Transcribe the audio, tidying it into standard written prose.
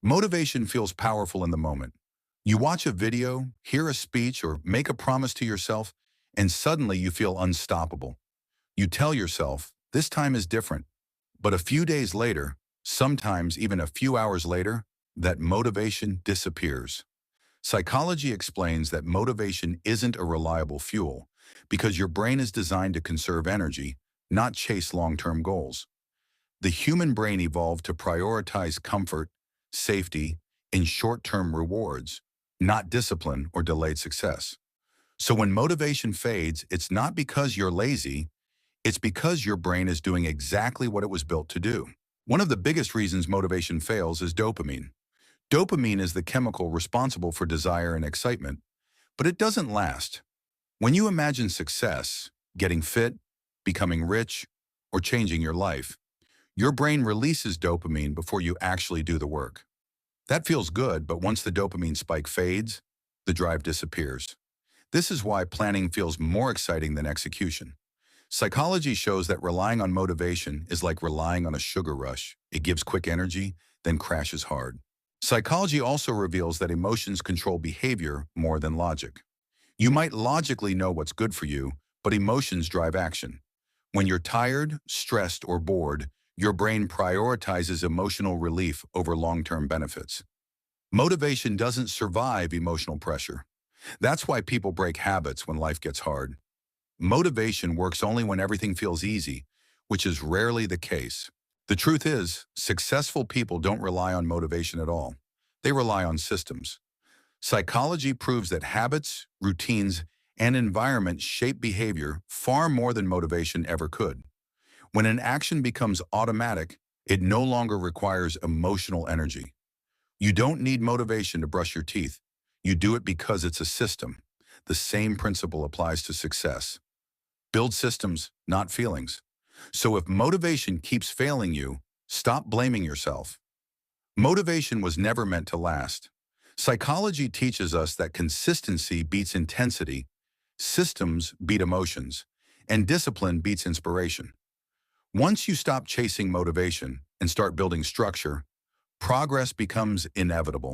Motivation feels powerful in the moment. You watch a video, hear a speech, or make a promise to yourself, and suddenly you feel unstoppable. You tell yourself, this time is different. But a few days later, sometimes even a few hours later, that motivation disappears. Psychology explains that motivation isn't a reliable fuel because your brain is designed to conserve energy, not chase long-term goals. The human brain evolved to prioritize comfort, safety, and short-term rewards, not discipline or delayed success. So when motivation fades, it's not because you're lazy, it's because your brain is doing exactly what it was built to do. One of the biggest reasons motivation fails is dopamine. Dopamine is the chemical responsible for desire and excitement, but it doesn't last. When you imagine success, getting fit, becoming rich, or changing your life, your brain releases dopamine before you actually do the work. That feels good, but once the dopamine spike fades, the drive disappears. This is why planning feels more exciting than execution. Psychology shows that relying on motivation is like relying on a sugar rush. It gives quick energy, then crashes hard. Psychology also reveals that emotions control behavior more than logic. You might logically know what's good for you, but emotions drive action. When you're tired, stressed, or bored, your brain prioritizes emotional relief over long-term benefits. Motivation doesn't survive emotional pressure. That's why people break habits when life gets hard. Motivation works only when everything feels easy, which is rarely the case. The truth is, successful people don't rely on motivation at all. They rely on systems. Psychology proves that habits, routines, and environment shape behavior far more than motivation ever could. When an action becomes automatic, it no longer requires emotional energy. You don't need motivation to brush your teeth. You do it because it's a system. The same principle applies to success. Build systems, not feelings. So if motivation keeps failing you, stop blaming yourself. Motivation was never meant to last. Psychology teaches us that consistency beats intensity, systems beat emotions, and discipline beats inspiration. Once you stop chasing motivation and start building structure, progress becomes inevitable.